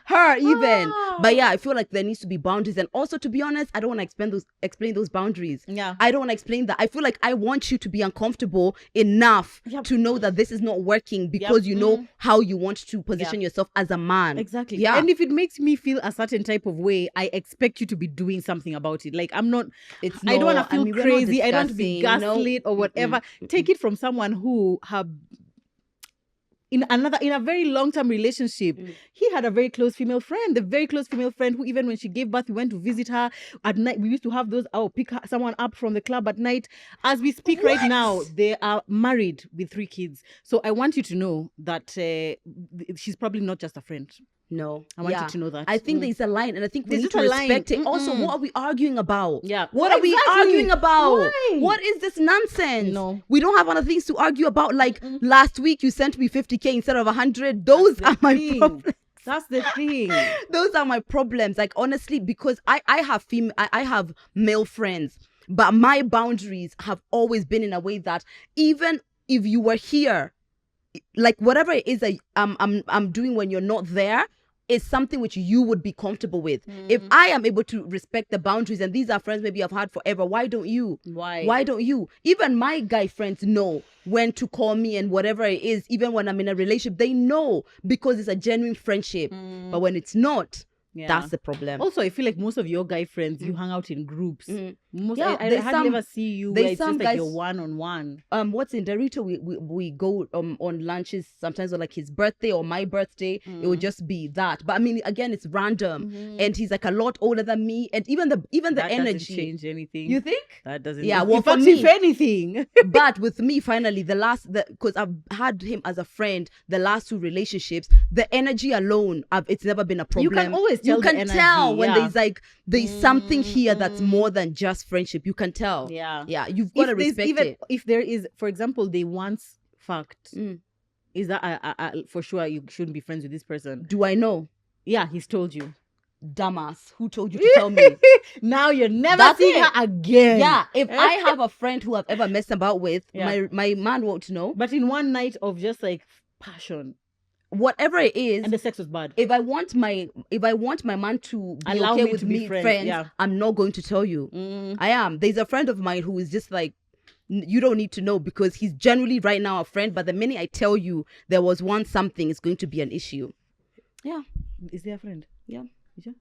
Her even. But yeah, I feel like there needs to be boundaries. And also, to be honest, I don't want to explain those boundaries. Yeah. I don't want to explain that. I feel like I want you to be uncomfortable enough to know that this is not working because you know how you want to position yourself as a man. Exactly. Yeah. And if it makes me feel a certain type of way, I expect you to be doing something about it. Like, I don't want to feel crazy. I don't want to be gaslit or whatever. Take it from someone who have... In a very long-term relationship, he had a very close female friend, who, even when she gave birth, we went to visit her at night. We used to have those, pick someone up from the club at night. As we speak right now, they are married with 3 kids. So I want you to know that she's probably not just a friend. No. I want you to know that. I think there's a line, and I think we need to respect it. Also, what are we arguing about? Yeah. What are we arguing about? Why? What is this nonsense? No. We don't have other things to argue about. Like last week, you sent me 50K instead of 100. Those are my problems. That's the thing. Those are my problems. Like, honestly, because I have male friends, but my boundaries have always been in a way that even if you were here, like whatever it is that I'm doing when you're not there is something which you would be comfortable with. If I am able to respect the boundaries, and these are friends maybe I've had forever, why don't you? Why don't you? Even my guy friends know when to call me and whatever it is. Even when I'm in a relationship, they know because it's a genuine friendship. But when it's not, that's the problem. Also, I feel like most of your guy friends, you hang out in groups. I hardly ever see you where it's just like you're one-on-one. What's in Dorito, we go on lunches sometimes on like his birthday or my birthday. It would just be that. But I mean, again, it's random. And he's like a lot older than me. And even the that energy doesn't change anything. You think? That doesn't. Yeah, well, for me, if anything. But with me, finally, because I've had him as a friend, the last 2 relationships, the energy alone, it's never been a problem. You can always tell when there's something here that's more than just friendship. You can tell. Yeah, you've got to respect it. If there is, for example, they once fucked, is that for sure you shouldn't be friends with this person? Do I know? Yeah, he's told you. Dumbass, who told you to tell me? Now you're never seeing her again. Yeah, if I have a friend who I've ever messed about with, my man won't know. But in one night of just like passion, whatever it is, and the sex was bad. If I want my man to be allow okay me with to be me friends, I'm not going to tell you. I am. There's a friend of mine who is just like, you don't need to know, because he's generally right now a friend, but the minute I tell you there was one something, it's going to be an issue. Yeah. Is there a friend? Yeah. Is there?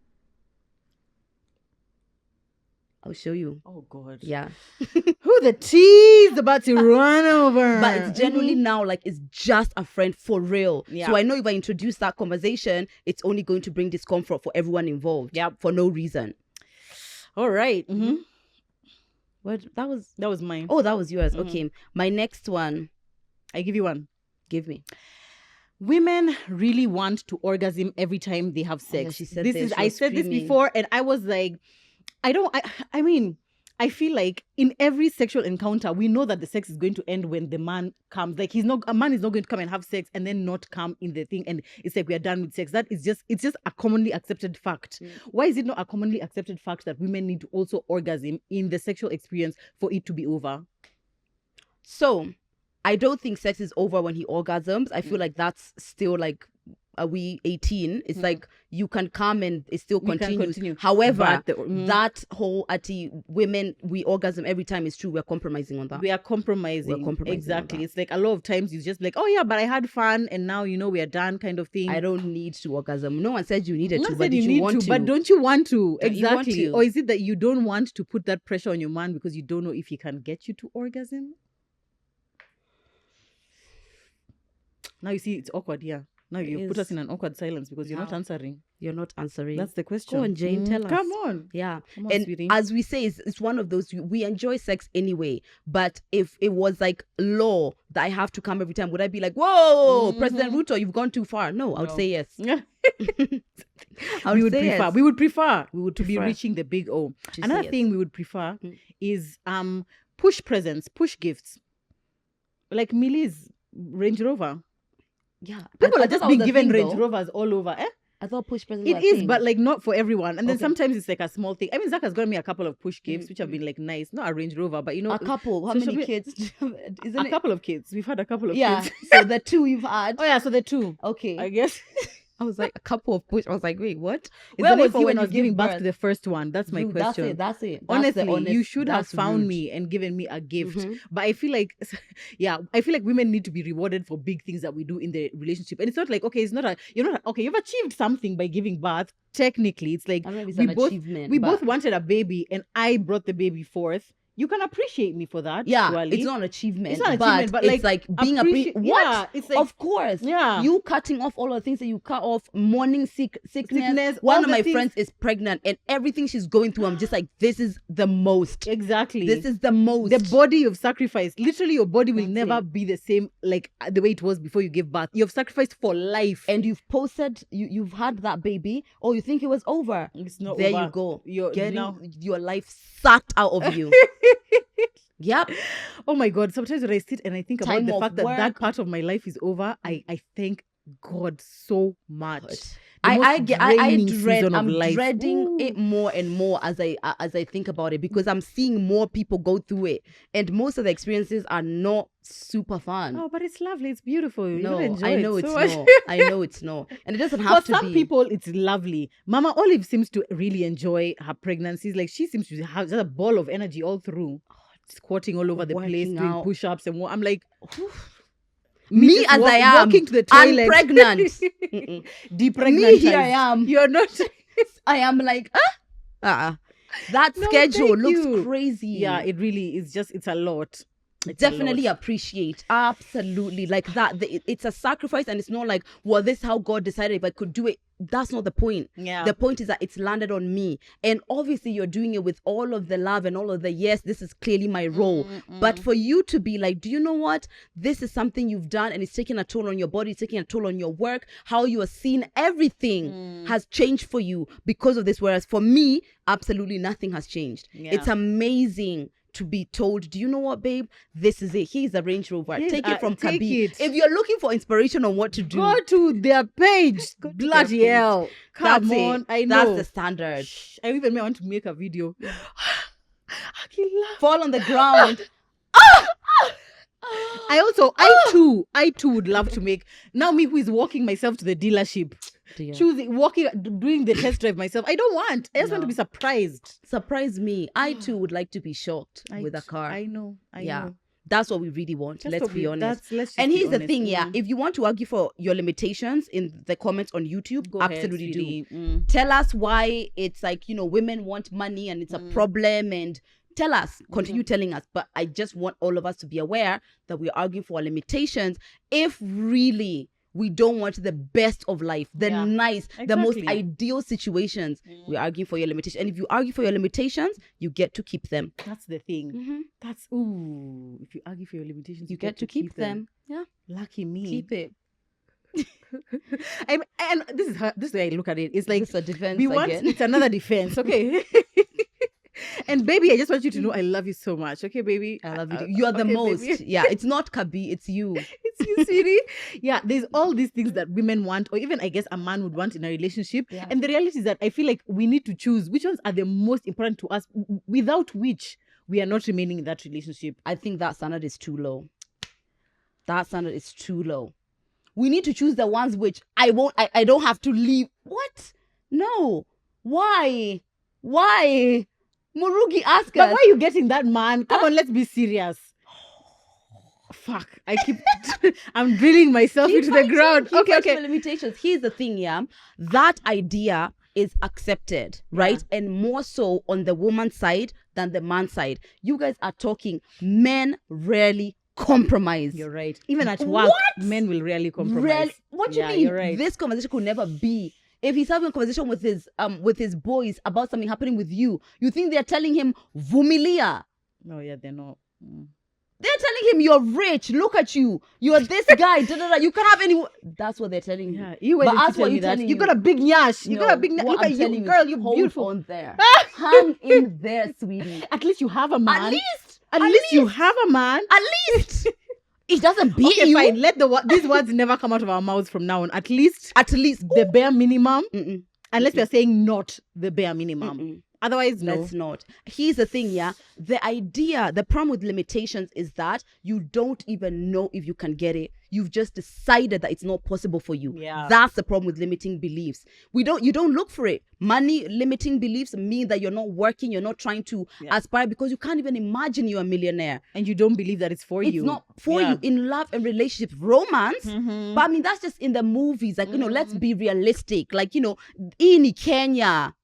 I'll show you. Oh God. Yeah. Who the tea is about to run over? But it's generally now like it's just a friend for real. Yeah. So I know if I introduce that conversation, it's only going to bring discomfort for everyone involved. Yeah. For no reason. All right. What that was mine. Oh, that was yours. Okay. My next one. I give you one. Give me. Women really want to orgasm every time they have sex. Yeah, she said I said this before, and I was like, I mean, I feel like in every sexual encounter, we know that the sex is going to end when the man comes. Like a man is not going to come and have sex and then not come in the thing, and it's like we are done with sex. It's just a commonly accepted fact. Why is it not a commonly accepted fact that women need to also orgasm in the sexual experience for it to be over? So, I don't think sex is over when he orgasms. I feel like that's still like, are we 18? It's like you can come and it still continues. However, that whole women, we orgasm every time is true. We're compromising on that. We are compromising. Exactly. It's like a lot of times you just like, oh yeah, but I had fun and now we are done, kind of thing. I don't need to orgasm. No one said you needed to, but you want to. But don't you want to? Exactly. You want to. Or is it that you don't want to put that pressure on your man because you don't know if he can get you to orgasm? Now you see, it's awkward, yeah. Now you put us in an awkward silence because you're not answering. You're not answering. That's the question. Go on, Jane, tell us. Come on. Yeah. Come on, and sweetie. as we say, it's one of those, we enjoy sex anyway. But if it was like law that I have to come every time, would I be like, whoa, President Ruto, you've gone too far? No, I would say yes. We would prefer to be reaching the big O. Another thing we would prefer is push presents, push gifts. Like Millie's Range Rover. Yeah. People are just being given Range Rovers all over. I thought push presents It is, but like not for everyone. And then sometimes it's like a small thing. I mean, Zach has got me a couple of push gifts, which have been like nice. Not a Range Rover, but you know. A couple. How many kids? Isn't a couple of kids. We've had a couple of kids. Yeah. So the two you've had. Oh yeah, so the two. Okay. I guess. I was like, a couple of push. I was like, wait, what? Where was you when I was giving birth to the first one? That's my question. That's it. Honestly, you should have found me and given me a gift. But I feel like, women need to be rewarded for big things that we do in the relationship. And it's not like, okay, you've achieved something by giving birth. Technically, it's like we both wanted a baby and I brought the baby forth. You can appreciate me for that. Yeah, surely. It's not an achievement. It's not an achievement, but it's like being what? Yeah, it's like, of course. Yeah. You cutting off all the things that you cut off, morning sickness. One of my friends is pregnant and everything she's going through, I'm just like, this is the most. Exactly. This is the most. The body you've sacrificed. Literally, your body will never be the same like the way it was before you gave birth. You've sacrificed for life. And you've posted, you've had that baby, or you think it was over. It's not there over. You go. You're getting your life sucked out of you. Yep. Oh my God. Sometimes when I sit and I think about the fact that that part of my life is over, I thank God so much. I'm dreading it more and more as I think about it, because I'm seeing more people go through it, and most of the experiences are not super fun. Oh, but it's lovely. It's beautiful. No, I know it's not. I know it's not, and it doesn't have to be. For some people, it's lovely. Mama Olive seems to really enjoy her pregnancies. Like she seems to have just a ball of energy all through, squatting all over the place, doing push-ups and what. I'm like. Me as I am, walking to the toilet. I'm pregnant. Depregnant. Me here I am. You're not. I am like, that schedule looks crazy. Yeah, it really is. It's a lot. Definitely appreciate. Absolutely. Like that. It's a sacrifice, and it's not like, well, this is how God decided if I could do it. That's not the point. Yeah. The point is that it's landed on me. And obviously you're doing it with all of the love and all of the, yes, this is clearly my role. But for you to be like, do you know what? This is something you've done and it's taking a toll on your body, it's taking a toll on your work, how you are seen, everything has changed for you because of this. Whereas for me, absolutely nothing has changed. Yeah. It's amazing to be told, do you know what, babe? This is it. Here's a Range Rover. Take it from Kabir. If you're looking for inspiration on what to do, go to their page. Bloody hell. Come on. I know. That's the standard. I even may want to make a video. Fall on the ground. I too would love to make, now me who is walking myself to the dealership, doing the test drive myself. I don't want. I just want to be surprised. Surprise me. I too would like to be shocked with a car. I know. That's what we really want. Let's be honest. And here's the thing, if you want to argue for your limitations in the comments on YouTube, absolutely do. Tell us why it's like, women want money and it's a problem, and tell us, continue telling us. But I just want all of us to be aware that we're arguing for our limitations if really we don't want the best of life, the the most ideal situations. We're arguing for your limitations. And if you argue for your limitations, you get to keep them. That's the thing. If you argue for your limitations, you get to keep them. Yeah. Lucky me. Keep it. And this is the way I look at it. It's like it's a defense it's another defense. Okay. And baby, I just want you to know I love you so much. Okay, baby? I love you. You are the most. Baby. Yeah, it's not Kabir, it's you. It's you, sweetie. Yeah, there's all these things that women want, or even I guess a man would want in a relationship. Yeah. And the reality is that I feel like we need to choose which ones are the most important to us, without which we are not remaining in that relationship. I think that standard is too low. We need to choose the ones which I don't have to leave. What? No. Why? Murugi, ask us. But why are you getting that man? Come on, let's be serious. Fuck. I'm drilling myself into the ground. Okay. Limitations. Here's the thing, that idea is accepted, right? And more so on the woman's side than the man's side. You guys are talking, men rarely compromise. You're right. Even at work, men will rarely compromise. What do you mean? You're right. This conversation could never be. If he's having a conversation with his boys about something happening with you, you think they're telling him vumilia? No, yeah, they're not. They're telling him you're rich. Look at you. You're this guy. You can't have any. That's what they're telling you. Yeah, you were telling me that. You got a big nyash. You got a big nyash. Look at you, girl. You're beautiful. On there. Hang in there, sweetie. At least you have a man. At least you have a man. At least. It doesn't beat you. Fine. Let these words never come out of our mouths from now on. At least the bare minimum. Unless we're saying not the bare minimum. Otherwise, no. Let's not. Here's the thing, yeah. The problem with limitations is that you don't even know if you can get it. You've just decided that it's not possible for you. Yeah. That's the problem with limiting beliefs. You don't look for it. Money limiting beliefs mean that you're not working, you're not trying to aspire because you can't even imagine you're a millionaire. And you don't believe that it's for you. It's not for you in love and relationships, romance. But I mean, that's just in the movies. Like, let's be realistic. Like, in Kenya.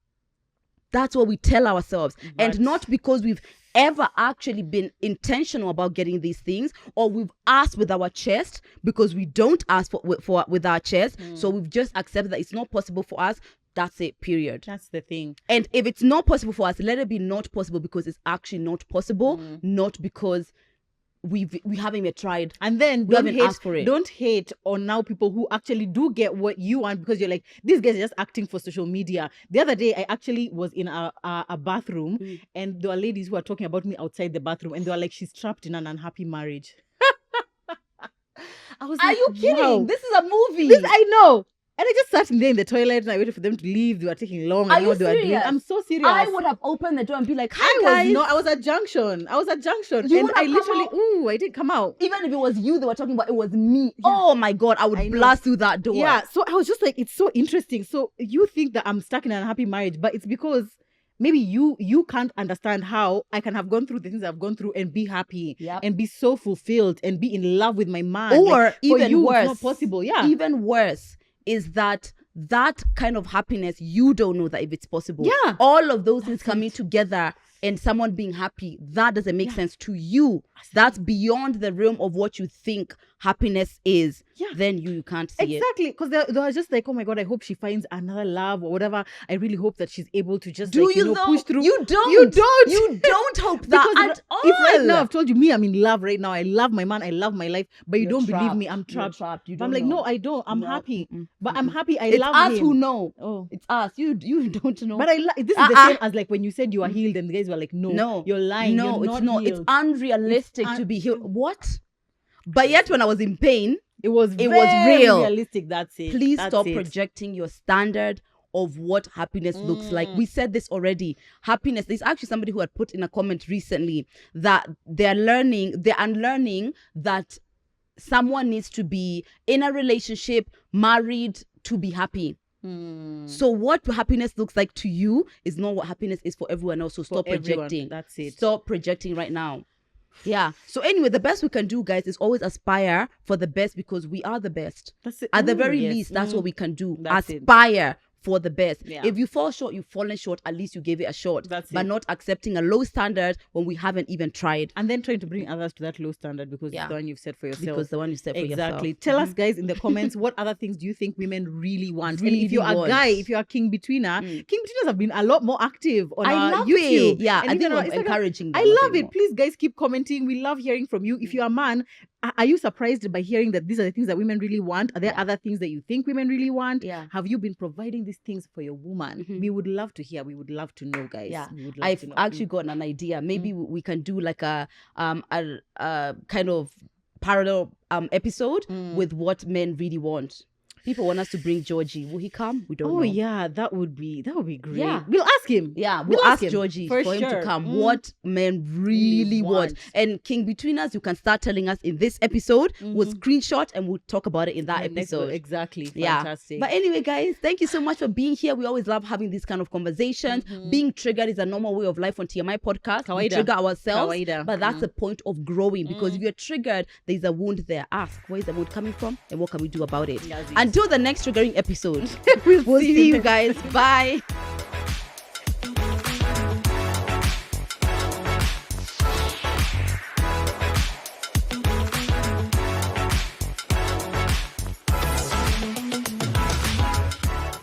That's what we tell ourselves. And not because we've ever actually been intentional about getting these things, or we've asked with our chest, because we don't ask for with our chest. So we've just accepted that it's not possible for us. That's it, period. That's the thing. And if it's not possible for us, let it be not possible because it's actually not possible, not because we haven't even tried. And then don't hate on now people who actually do get what you want, because you're like, these guys are just acting for social media. The other day I actually was in a bathroom and there were ladies who were talking about me outside the bathroom, and they were like, she's trapped in an unhappy marriage. I was like, are you kidding? Wow. This is a movie. I know. And I just sat in there in the toilet and I waited for them to leave. They were taking long. Are you serious? I'm so serious. I would have opened the door and be like, hi, guys. I was at Junction. And I literally, I didn't come out. Even if it was you they were talking about, it was me. Yeah. Oh my God, I would blast through that door. Yeah, so I was just like, it's so interesting. So you think that I'm stuck in an unhappy marriage, but it's because maybe you can't understand how I can have gone through the things I've gone through and be happy and be so fulfilled and be in love with my man. Or even worse, it's not possible. Yeah. Even worse is that kind of happiness, you don't know that if it's possible. Yeah. All of those things coming together and someone being happy, that doesn't make sense to you. That's beyond the realm of what you think happiness is. Yeah. Then you can't see it. Exactly. Because they were just like, oh my God, I hope she finds another love or whatever. I really hope that she's able to just push through. You don't hope that at all. If right now I've told you, I'm in love right now. I love my man. I love my life. But you don't believe me. I'm trapped. I'm like, no, I don't. I'm happy. But I'm happy. I love him. It's us who know. Oh. It's us. You don't know. But this is the same as like when you said you are healed and the guys were like, no, you're lying. No, it's not. Healed. It's unrealistic to be healed. What? But yet when I was in pain, it was real. Realistic. That's it. Please stop projecting your standard of what happiness looks like. We said this already. Happiness. There's actually somebody who had put in a comment recently that they're unlearning that someone needs to be in a relationship, married to be happy. So what happiness looks like to you is not what happiness is for everyone else. So stop projecting. That's it. Stop projecting right now. Yeah. So anyway, the best we can do, guys, is always aspire for the best, because we are the best. That's it. At the very least, that's what we can do. Aspire for the best. Yeah. If you fall short, you've fallen short, at least you gave it a shot. But not accepting a low standard when we haven't even tried. And then trying to bring others to that low standard because it's the one you've set for yourself. Because the one you set for yourself. Exactly. Tell us, guys, in the comments, what other things do you think women really want? And if you're a guy, if you're a king betweener, king betweeners have been a lot more active on our YouTube. It. Yeah, and they were encouraging them. I love it. Please, guys, keep commenting. We love hearing from you. If you're a man, are you surprised by hearing that these are the things that women really want? Are there other things that you think women really want? Yeah. Have you been providing these things for your woman? We would love to hear. We would love to know, guys. Yeah. I've actually gotten an idea. Maybe we can do like a kind of parallel episode with what men really want. People want us to bring Georgie. Will he come? We don't know. Oh yeah, that would be great. Yeah. We'll ask him. Yeah, we'll ask Georgie for him to come. What men really want. And King Between Us, you can start telling us in this episode. We'll screenshot and we'll talk about it in that episode. Exactly. Fantastic. But anyway, guys, thank you so much for being here. We always love having these kind of conversations. Being triggered is a normal way of life on TMI podcast. Kawaida. We trigger ourselves. Kawaida. But that's the point of growing, because if you're triggered, there's a wound there. Ask, where is the wound coming from and what can we do about it? Until the next triggering episode, we'll see you guys. Bye.